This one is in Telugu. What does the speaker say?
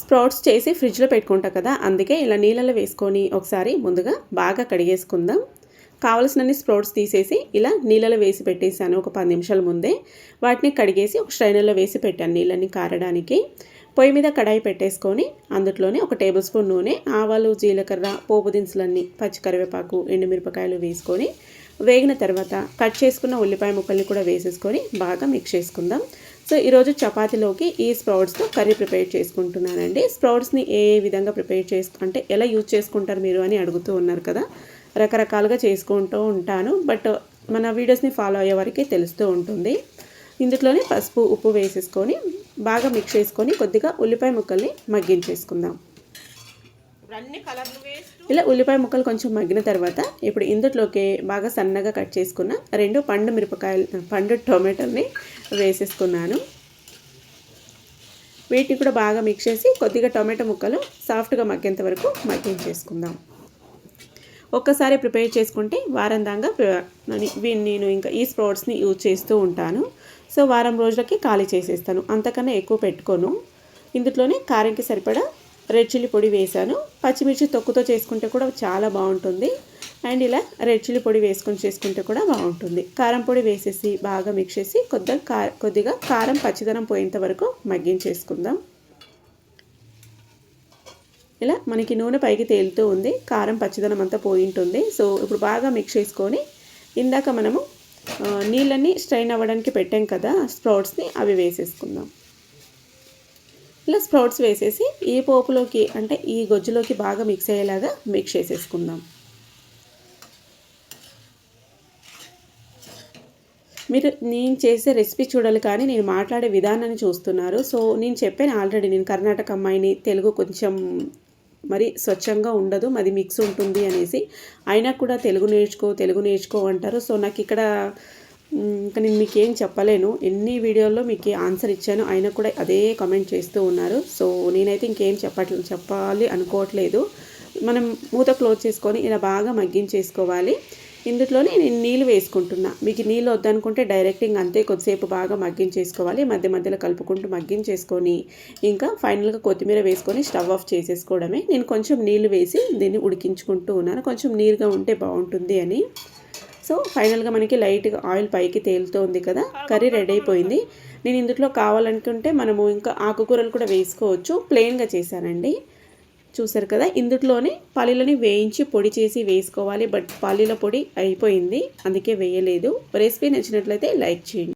స్ప్రౌట్స్ చేసి ఫ్రిడ్జ్లో పెట్టుకుంటా కదా, అందుకే ఇలా నీళ్ళలో వేసుకొని ఒకసారి ముందుగా బాగా కడిగేసుకుందాం. కావలసినన్ని స్ప్రౌట్స్ తీసేసి ఇలా నీళ్ళలో వేసి పెట్టేశాను ఒక 10 నిమిషాల ముందే. వాటిని కడిగేసి ఒక స్ట్రైనర్లో వేసి పెట్టాను నీళ్ళని కారడానికి. పొయ్యి మీద కడాయి పెట్టేసుకొని అందులోనే ఒక టేబుల్ స్పూన్ నూనె, ఆవాలు, జీలకర్ర, పోపు దినుసులన్నీ, పచ్చికరివేపాకు, ఎండుమిరపకాయలు వేసుకొని వేగిన తర్వాత కట్ చేసుకున్న ఉల్లిపాయ ముక్కల్ని కూడా వేసేసుకొని బాగా మిక్స్ చేసుకుందాం. సో ఈరోజు చపాతీలోకి ఈ స్ప్రౌట్స్తో కర్రీ ప్రిపేర్ చేసుకుంటున్నానండి. స్ప్రౌట్స్ని ఏ విధంగా ప్రిపేర్ అంటే ఎలా యూజ్ చేసుకుంటారు మీరు అని అడుగుతూ ఉన్నారు కదా. రకరకాలుగా చేసుకుంటూ ఉంటాను, బట్ మన వీడియోస్ని ఫాలో అయ్యే వరకే తెలుస్తూ ఉంటుంది. ఇందులోనే పసుపు, ఉప్పు వేసేసుకొని బాగా మిక్స్ చేసుకొని కొద్దిగా ఉల్లిపాయ ముక్కల్ని మగ్గించేసుకుందాం. ఇలా ఉల్లిపాయ ముక్కలు కొంచెం మగ్గిన తర్వాత ఇప్పుడు ఇందులోకి బాగా సన్నగా కట్ చేసుకున్న 2 పండు టొమాటోని వేసేసుకున్నాను. వీటిని కూడా బాగా మిక్స్ చేసి కొద్దిగా టొమాటో ముక్కలు సాఫ్ట్గా మగ్గేంత వరకు మగ్గించేసుకుందాం. ఒక్కసారి ప్రిపేర్ చేసుకుంటే వారం దాకా నేను ఇంకా ఈ స్ప్రౌట్స్ని యూజ్ చేస్తూ ఉంటాను. సో వారం రోజులకి ఖాళీ చేసేస్తాను, అంతకన్నా ఎక్కువ పెట్టుకోను. ఇందులోనే కారంకి సరిపడా రెడ్ చిల్లీ పొడి వేసాను. పచ్చిమిర్చి తొక్కుతో చేసుకుంటే కూడా చాలా బాగుంటుంది. అండ్ ఇలా రెడ్ చిల్లీ పొడి వేసుకొని చేసుకుంటే కూడా బాగుంటుంది. కారం పొడి వేసేసి బాగా మిక్స్ చేసి కొద్దిగా కారం పచ్చిదనం పోయేంత వరకు మగ్గించేసుకుందాం. ఇలా మనకి నూనె పైకి తేలుతూ ఉంది, కారం పచ్చిదనం అంతా పోయి ఉంటుంది. సో ఇప్పుడు బాగా మిక్స్ చేసుకొని ఇందాక మనము నీళ్ళని స్ట్రైన్ అవ్వడానికి పెట్టాం కదా స్ప్రౌట్స్ని, అవి వేసేసుకుందాం. ఇలా స్ప్రౌట్స్ వేసేసి ఈ పోపులోకి అంటే ఈ గొజ్జులోకి బాగా మిక్స్ అయ్యేలాగా మిక్స్ చేసేసుకుందాం. మీరు నేను చేసే రెసిపీ చూడాలి కానీ నేను మాట్లాడే విధానాన్ని చూస్తున్నారు. సో నేను చెప్పాను ఆల్రెడీ, నేను కర్ణాటక అమ్మాయిని, తెలుగు కొంచెం మరి స్వచ్ఛంగా ఉండదు, మాది మిక్స్ ఉంటుంది అనేసి. అయినా కూడా తెలుగు నేర్చుకో అంటారు. సో నాకు ఇక్కడ ఇంకా నేను మీకు ఏం చెప్పలేను. ఎన్ని వీడియోల్లో మీకు ఆన్సర్ ఇచ్చాను, అయినా కూడా అదే కామెంట్ చేస్తూ ఉన్నారు. సో నేనైతే ఇంకేం చెప్పాలి అనుకోవట్లేదు. మనం మూత క్లోజ్ చేసుకొని ఇలా బాగా మగ్గించేసుకోవాలి. ఇందులోనే నేను నీళ్ళు వేసుకుంటున్నా. మీకు నీళ్ళు వద్దనుకుంటే డైరెక్ట్ అంతే కొద్దిసేపు బాగా మగ్గించేసుకోవాలి. మధ్య మధ్యలో కలుపుకుంటూ మగ్గించేసుకొని ఇంకా ఫైనల్గా కొత్తిమీర వేసుకొని స్టవ్ ఆఫ్ చేసేసుకోవడమే. నేను కొంచెం నీళ్ళు వేసి దీన్ని ఉడికించుకుంటూ ఉన్నాను, కొంచెం నీరుగా ఉంటే బాగుంటుంది అని. సో ఫైనల్గా మనకి లైట్గా ఆయిల్ పైకి తేలుతోంది కదా, కర్రీ రెడీ అయిపోయింది. నేను ఇందులో కావాలనుకుంటే మనము ఇంకా ఆకుకూరలు కూడా వేసుకోవచ్చు. ప్లెయిన్గా చేశానండి, చూసారు కదా. ఇందులోనే పల్లీలని వేయించి పొడి చేసి వేసుకోవాలి, బట్ పల్లీల పొడి అయిపోయింది అందుకే వేయలేదు. రెసిపీ నచ్చినట్లయితే లైక్ చేయండి.